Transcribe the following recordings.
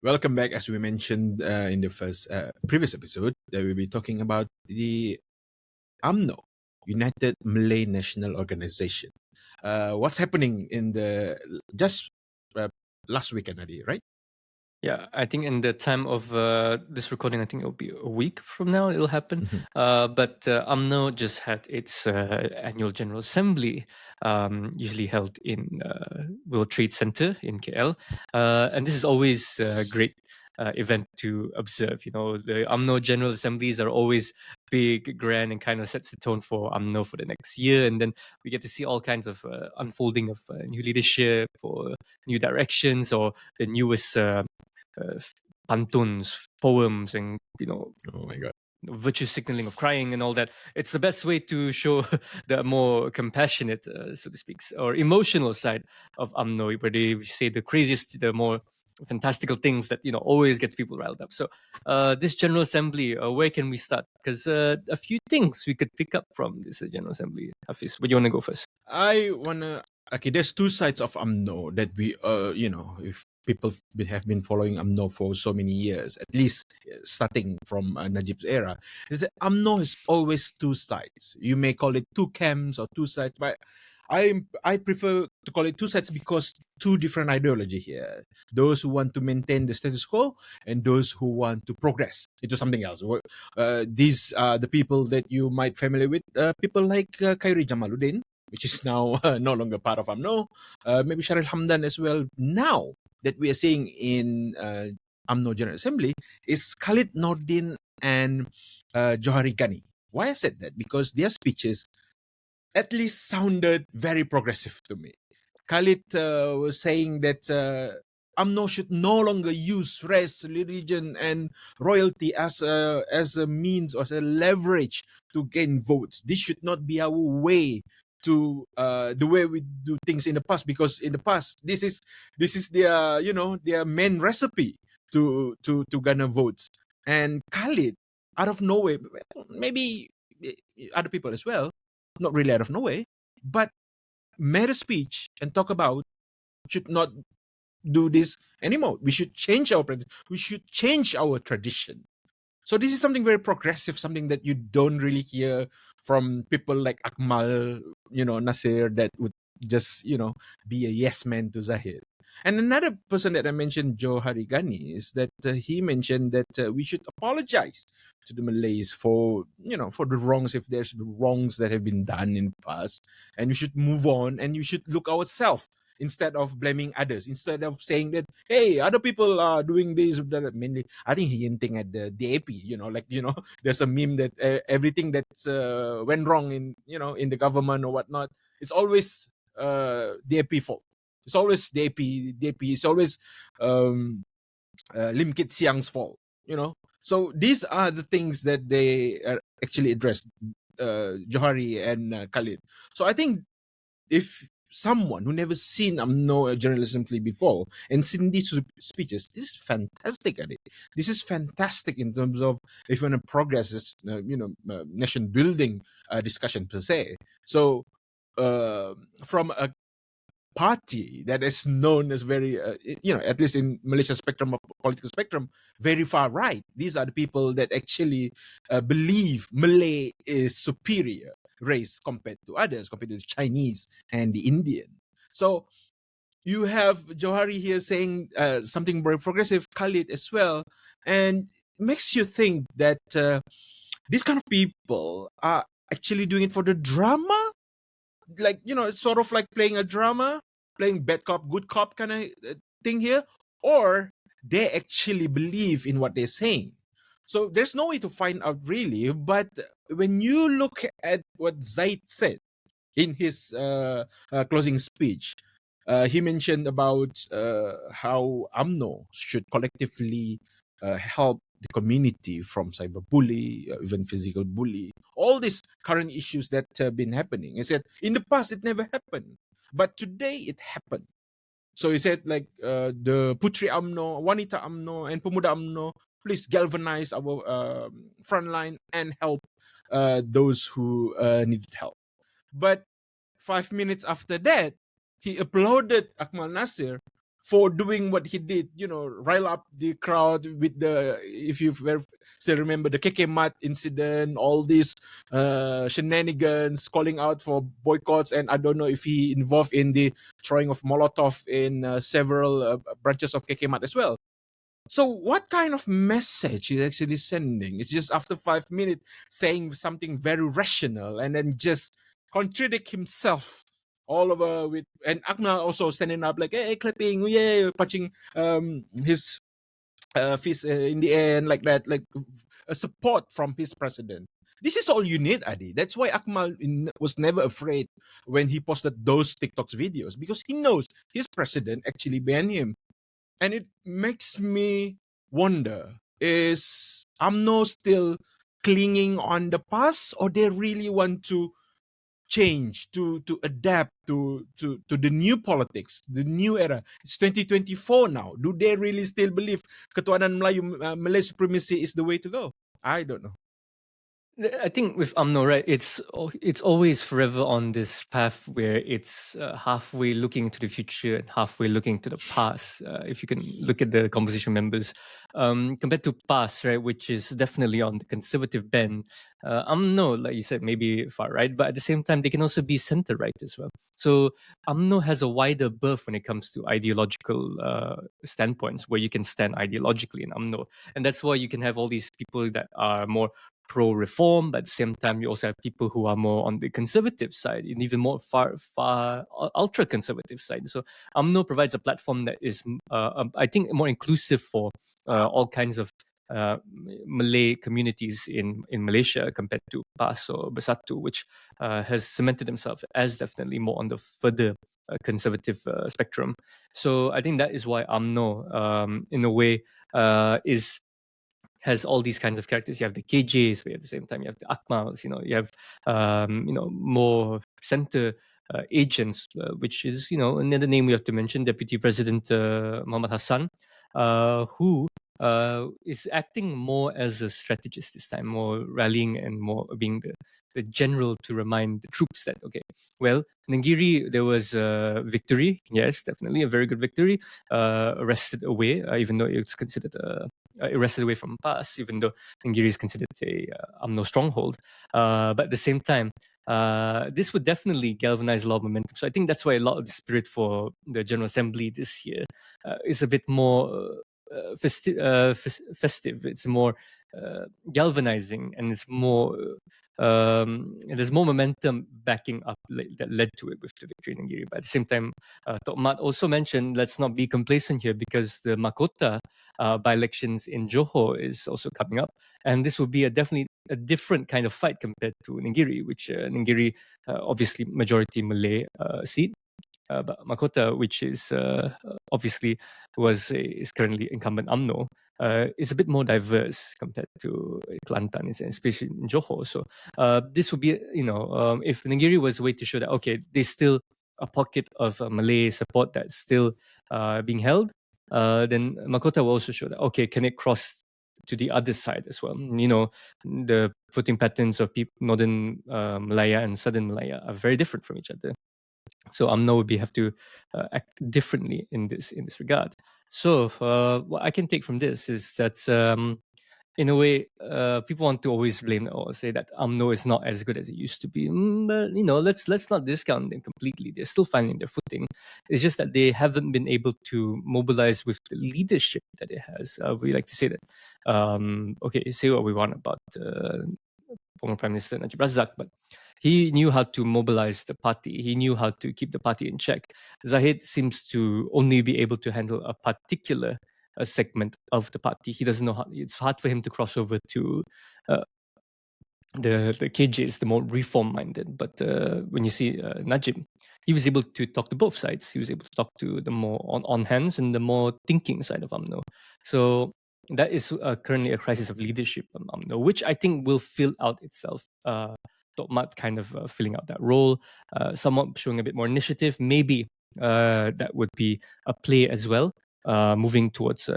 Welcome back. As we mentioned in the previous episode, that we'll be talking about the UMNO, United Malay National Organization. What's happening in the just last weekend, Adi, right? Yeah, I think in the time of this recording, I think it'll be a week from now it'll happen. But UMNO just had its annual General Assembly, usually held in World Trade Center in KL. And this is always a great event to observe. You know, the UMNO General Assemblies are always big, grand, and kind of sets the tone for UMNO for the next year. And then we get to see all kinds of unfolding of new leadership or new directions or the newest pantuns, poems, and Oh my God. virtue signaling of crying and all that. It's the best way to show the more compassionate, so to speak, or emotional side of UMNO, where they say the craziest, the more fantastical things that always gets people riled up. So this General Assembly, where can we start? Because a few things we could pick up from this General Assembly. Haffiz, would you want to go first? I wanna. Okay, there's two sides of UMNO that we, if people have been following UMNO for so many years, at least starting from Najib's era, is that UMNO has always two sides. You may call it two camps or two sides, but I prefer to call it two sides because two different ideology here. Those who want to maintain the status quo and those who want to progress into something else. These are the people that you might familiar with. People like Khairi Jamaluddin, which is now no longer part of UMNO. Maybe Sharil Hamdan as well. Now that we are seeing in UMNO General Assembly is Khalid Nordin and Johari Ghani. Why I said that? Because their speeches at least sounded very progressive to me. Khalid was saying that UMNO should no longer use race, religion, and royalty as a means or as a leverage to gain votes. This should not be our way to the way we do things in the past, because in the past this is their their main recipe to garner votes. And Khalid, out of nowhere, maybe other people as well, not really out of nowhere, but made a speech and talk about should not do this anymore. We should change we should change our tradition. So this is something very progressive, something that you don't really hear from people like Akmal, Nasir, that would just, be a yes man to Zahid. And another person that I mentioned, Joe Harigani, is that he mentioned that we should apologize to the Malays for, for the wrongs, if there's wrongs that have been done in the past, and we should move on and you should look ourselves instead of blaming others, instead of saying that, hey, other people are doing this. Mainly, I think he hinting at the DAP, there's a meme that everything that's went wrong in the government or whatnot, it's always DAP fault. It's always DAP. It's always Lim Kit Siang's fault, So these are the things that they actually addressed, Johari and Khalid. So I think if someone who never seen UMNO General Assembly before and seen these speeches, this is fantastic at it. This is fantastic in terms of if you want to progress this, nation building discussion per se. So from a party that is known as very, at least in Malaysia spectrum of political spectrum, very far right. These are the people that actually believe Malay is superior race compared to others, compared to the Chinese and the Indian. So you have Johari here saying something very progressive, Khalid as well, and makes you think that these kind of people are actually doing it for the drama. Like, it's sort of like playing a drama, playing bad cop, good cop kind of thing here, or they actually believe in what they're saying. So there's no way to find out really, but when you look at what Zahid said in his closing speech, he mentioned about how UMNO should collectively help the community from cyberbully, even physical bully, all these current issues that have been happening. He said, in the past, it never happened, but today it happened. So he said, like, the Putri UMNO, Wanita UMNO, and Pemuda UMNO, please galvanize our frontline and help those who needed help. But 5 minutes after that, he uploaded Akmal Nasir for doing what he did, rile up the crowd with if you still remember the KK Mat incident, all these shenanigans, calling out for boycotts, and I don't know if he involved in the throwing of Molotov in several branches of KK Mat as well. So what kind of message he's actually sending? It's just after 5 minutes saying something very rational and then just contradict himself all over with, and Akmal also standing up like, hey, clapping, yeah, punching his fist in the air and like that, like a support from his president. This is all you need, Adi. That's why Akmal was never afraid when he posted those TikToks videos, because he knows his president actually banned him. And it makes me wonder, is UMNO still clinging on the past, or they really want to change, to adapt to the new politics, the new era? It's 2024 now. Do they really still believe Ketuhanan Melayu, Malay supremacy is the way to go? I don't know. I think with UMNO, right, it's always forever on this path where it's halfway looking to the future and halfway looking to the past. If you can look at the composition members, compared to past, right, which is definitely on the conservative bend, UMNO, like you said, maybe far right, but at the same time, they can also be center right as well. So UMNO has a wider berth when it comes to ideological standpoints, where you can stand ideologically in UMNO, and that's why you can have all these people that are more pro-reform, but at the same time, you also have people who are more on the conservative side, and even more far ultra-conservative side. So UMNO provides a platform that is, I think, more inclusive for all kinds of Malay communities in Malaysia compared to PAS or Bersatu, which has cemented themselves as definitely more on the further conservative spectrum. So I think that is why UMNO, in a way, has all these kinds of characters. You have the KJs, but at the same time you have the Akmals. You have more center agents, which is another name we have to mention, Deputy President Muhammad Hassan, who is acting more as a strategist this time, more rallying and more being the general to remind the troops that, okay, well, Nenggiri, there was a victory, yes, definitely a very good victory, arrested away, even though it's considered arrested away from PAS, even though Nenggiri is considered a UMNO stronghold. But at the same time, this would definitely galvanize a lot of momentum. So I think that's why a lot of the spirit for the General Assembly this year is a bit more festive. It's more galvanizing, and it's more there's more momentum backing up that led to it with the victory in Nenggiri. But at the same time, Tok Mat also mentioned, let's not be complacent here, because the Makota by-elections in Johor is also coming up, and this will be definitely a different kind of fight compared to Nenggiri, which Nenggiri obviously majority Malay seat. But Makota, which is obviously is currently incumbent UMNO, is a bit more diverse compared to Kelantan, especially in Johor. So this would be, if Nenggiri was a way to show that, okay, there's still a pocket of Malay support that's still being held, then Makota will also show that, okay, can it cross to the other side as well? The voting patterns of northern Malaya and southern Malaya are very different from each other. So UMNO would have to act differently in this regard. So what I can take from this is that, in a way, people want to always blame or say that UMNO is not as good as it used to be. But let's not discount them completely. They're still finding their footing. It's just that they haven't been able to mobilize with the leadership that it has. We like to say that. Okay, say what we want about former Prime Minister Najib Razak, but he knew how to mobilize the party. He knew how to keep the party in check. Zahid seems to only be able to handle a particular segment of the party. He doesn't know how. It's hard for him to cross over to the KJs, the more reform-minded. But when you see Najib, he was able to talk to both sides. He was able to talk to the more on hands and the more thinking side of UMNO. So that is currently a crisis of leadership on UMNO, which I think will fill out itself. Tok Mat kind of filling out that role, somewhat showing a bit more initiative. Maybe that would be a play as well, moving towards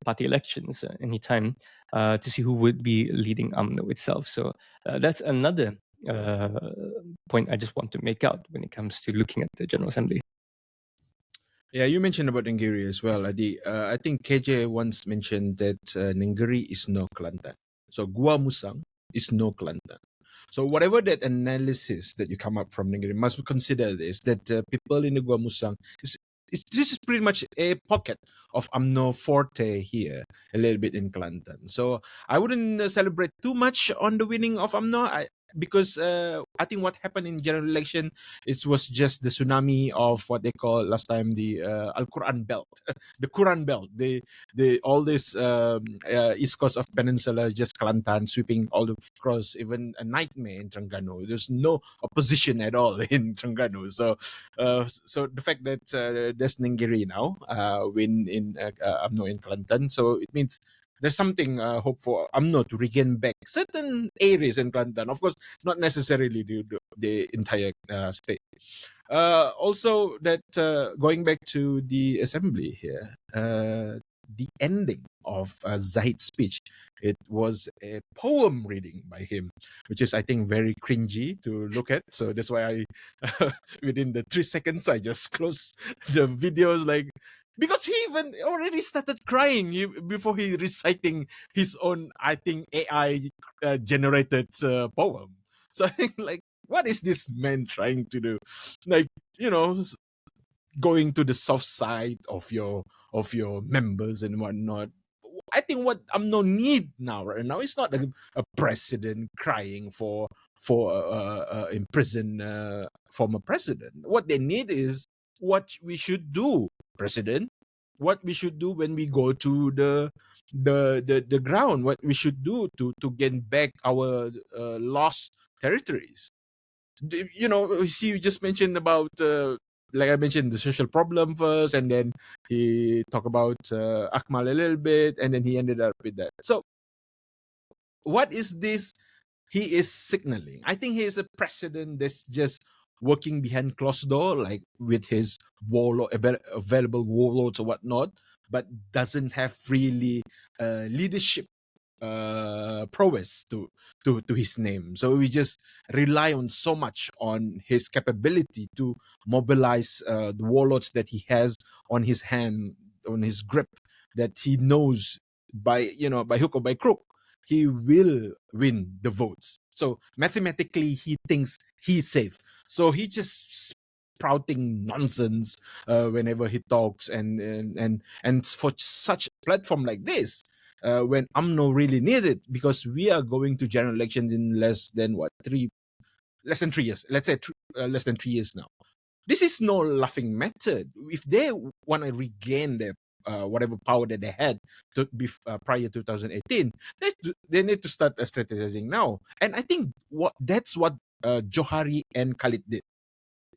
party elections anytime, to see who would be leading UMNO itself. So that's another point I just want to make out when it comes to looking at the General Assembly. Yeah, you mentioned about Nenggiri as well, Adi. I think KJ once mentioned that Nenggiri is no Kelantan. So Gua Musang is no Kelantan. So whatever that analysis that you come up from Nenggiri must consider this, that people in the Gua Musang this is pretty much a pocket of UMNO forte here, a little bit in Kelantan. So I wouldn't celebrate too much on the winning of UMNO. Because I think what happened in general election, it was just the tsunami of what they call last time the Al Quran Belt, the Quran Belt, the all this east coast of peninsula, just Kelantan sweeping all the across, even a nightmare in Terengganu. There's no opposition at all in Terengganu. So the fact that there's Nenggiri now win in UMNO in Kelantan, so it means there's something hope for UMNO to regain back certain areas in Kelantan. Of course, not necessarily the entire state. Also, that going back to the assembly here, the ending of Zahid's speech, it was a poem reading by him, which is, I think, very cringy to look at. So that's why I, within the 3 seconds, I just closed the videos, like, because he even already started crying before he reciting his own, I think, AI generated poem. So I think, like, what is this man trying to do? Like, going to the soft side of your members and whatnot. I think what UMNO need now, right now, is not a president crying for imprisoned former president. What they need is what we should do, president. What we should do when we go to the ground. What we should do to gain back our lost territories. He just mentioned about like I mentioned, the social problem first, and then he talked about Akmal a little bit, and then he ended up with that. So what is this he is signaling? I think he is a president that's just working behind closed door, like with his available warlords or whatnot, but doesn't have really leadership prowess to his name. So we just rely on so much on his capability to mobilize the warlords that he has on his hand, on his grip, that he knows by hook or by crook he will win the votes. So mathematically he thinks he's safe. So he just sprouting nonsense whenever he talks, and for such platform like this, when UMNO really need it, because we are going to general elections in less than 3 years. Let's say less than 3 years now. This is no laughing matter. If they want to regain their whatever power that they had prior to 2018, they need to start strategizing now. And I think that's what Johari and Khalid did.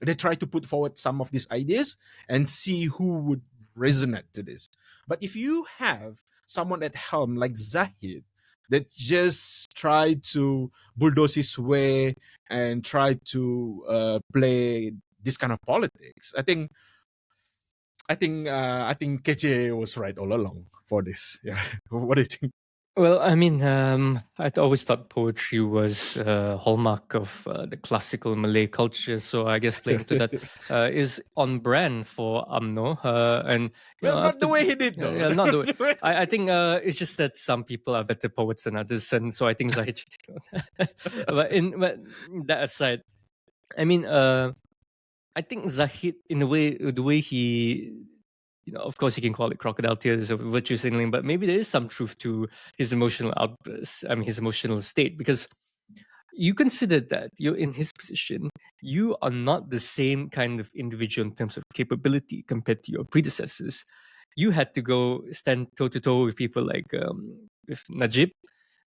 They try to put forward some of these ideas and see who would resonate to this. But if you have someone at helm like Zahid that just try to bulldoze his way and try to play this kind of politics, I think KJ was right all along for this. Yeah, what do you think? Well, I mean, I'd always thought poetry was a hallmark of the classical Malay culture. So I guess playing to that is on brand for UMNO. And Well, not the after way he did though. yeah, not the way. I think it's just that some people are better poets than others, and so I think Zahid should take note. but that aside, I mean, I think Zahid, in a way, the way he, of course, you can call it crocodile tears or virtue signaling, but maybe there is some truth to his emotional outburst. I mean, his emotional state, because you consider that you're in his position, you are not the same kind of individual in terms of capability compared to your predecessors. You had to go stand toe to toe with people like with Najib,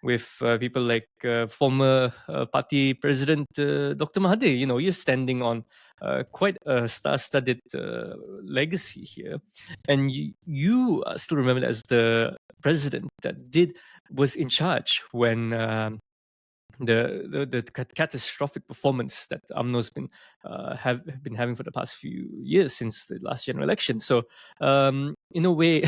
with people like former party president Dr. Mahathir. You're standing on quite a star-studded legacy here, and you are still remembered as the president that was in charge when the catastrophic performance that UMNO's been have been having for the past few years since the last general election. So in a way,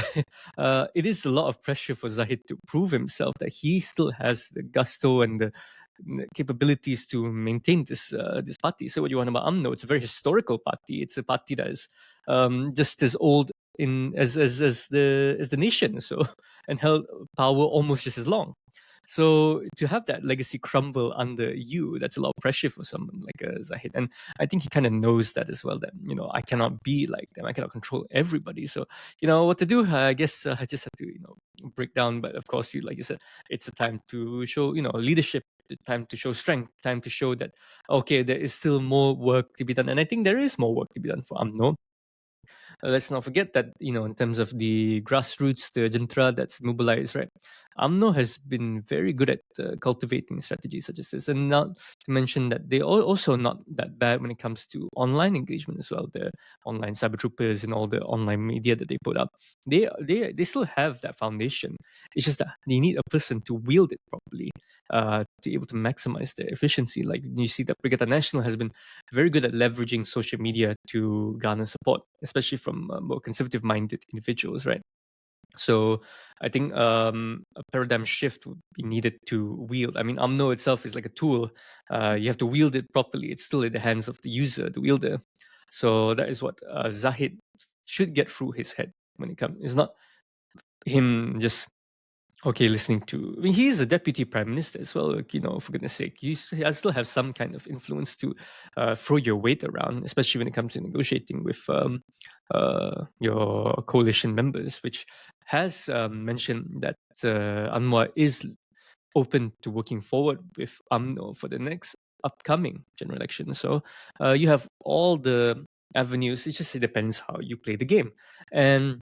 it is a lot of pressure for Zahid to prove himself that he still has the gusto and capabilities to maintain this party. So what you want about UMNO? It's a very historical party. It's a party that is just as old in as the nation, so and held power almost just as long. So to have that legacy crumble under you, that's a lot of pressure for someone like Zahid. And I think he kind of knows that as well, that, I cannot be like them. I cannot control everybody. So, what to do? I guess I just have to, break down. But of course, like you said, it's a time to show, leadership, the time to show strength, time to show that, okay, there is still more work to be done. And I think there is more work to be done for UMNO. Let's not forget that, in terms of the grassroots, the Jantra that's mobilized, right? UMNO has been very good at cultivating strategies such as this. And not to mention that they are also not that bad when it comes to online engagement as well. The online cyber troopers and all the online media that they put up, they still have that foundation. It's just that they need a person to wield it properly, to be able to maximize their efficiency. Like you see that Brigata National has been very good at leveraging social media to garner support, especially from more conservative-minded individuals, right? So I think a paradigm shift would be needed to wield. I mean, UMNO itself is like a tool. You have to wield it properly. It's still in the hands of the user, the wielder. So that is what Zahid should get through his head when it comes. It's not him just listening to. I mean, he is a deputy prime minister as well. Like, for goodness sake, I still have some kind of influence to throw your weight around, especially when it comes to negotiating with your coalition members, which has mentioned that Anwar is open to working forward with UMNO for the next upcoming general election. So you have all the avenues. It depends how you play the game. And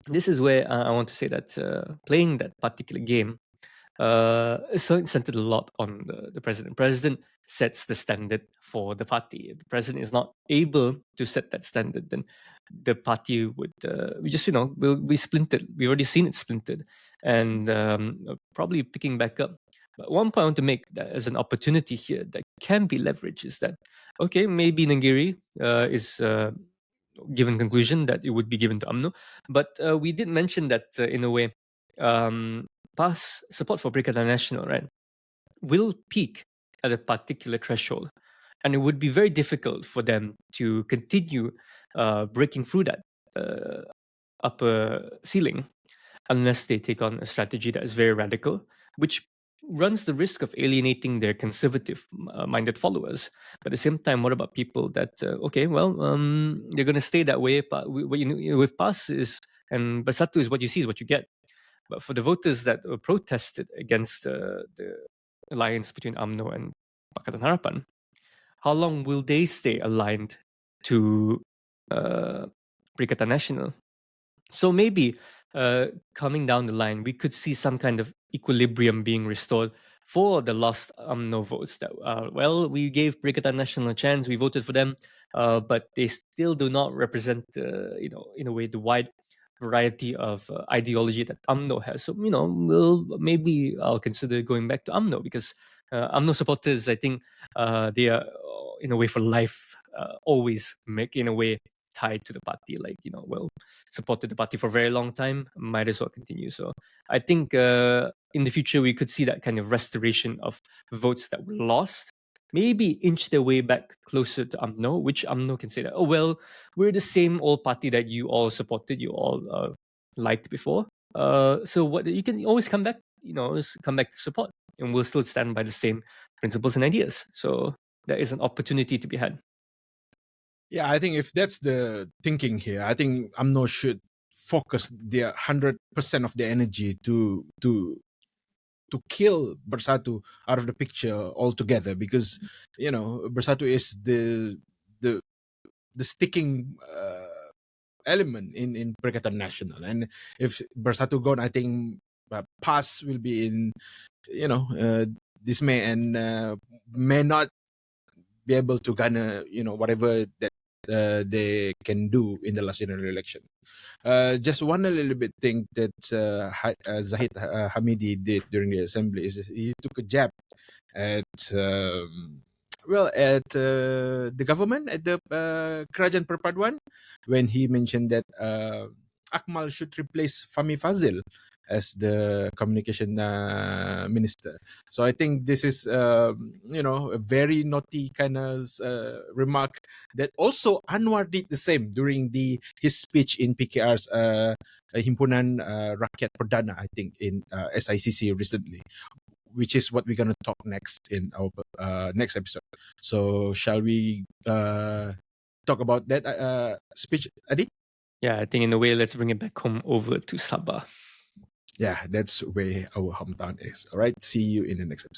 this is where I want to say that playing that particular game is centered a lot on the president. President sets the standard for the party. If the president is not able to set that standard, then the party would will be splintered. We've already seen it splintered, and probably picking back up. But one point I want to make that as an opportunity here that can be leveraged is that, okay, maybe Nenggiri is given conclusion that it would be given to UMNO. But we did mention that in a way, past support for Brigada National, right, will peak at a particular threshold. And it would be very difficult for them to continue breaking through that upper ceiling unless they take on a strategy that is very radical, which runs the risk of alienating their conservative minded followers. But at the same time, what about people that they're going to stay that way, but with PAS is and Bersatu is what you see is what you get. But for the voters that protested against the alliance between UMNO and Pakatan Harapan, how long will they stay aligned to Perikatan Nasional? So maybe coming down the line, we could see some kind of equilibrium being restored for the lost UMNO votes. That we gave Perikatan Nasional a chance, we voted for them, but they still do not represent, in a way, the wide variety of ideology that UMNO has. So maybe I'll consider going back to UMNO, because UMNO supporters, I think, they are in a way for life, always in a way tied to the party. Like supported the party for a very long time, might as well continue. So I think in the future we could see that kind of restoration of votes that were lost, maybe inch their way back closer to UMNO, which UMNO can say that, we're the same old party that you all supported, you all liked before. So what you can always come back, come back to support, and we'll still stand by the same principles and ideas. So there is an opportunity to be had. Yeah, I think if that's the thinking here, I think UMNO should focus their 100% of their energy to kill Bersatu out of the picture altogether, because Bersatu is the sticking element in Perikatan Nasional, and if Bersatu gone, I think PAS will be in dismay and may not be able to garner whatever that they can do in the last general election. Just one a little bit thing that Zahid Hamidi did during the assembly is he took a jab at the government, at the Kerajaan Perpaduan, when he mentioned that Akmal should replace Fahmi Fazil as the communication minister. So I think this is, a very naughty kind of remark that also Anwar did the same during his speech in PKR's Himpunan Rakyat Perdana, I think, in SICC recently, which is what we're going to talk next in our next episode. So shall we talk about that speech, Adi? Yeah, I think in a way, let's bring it back home over to Sabah. Yeah, that's where our hometown is. All right, see you in the next episode.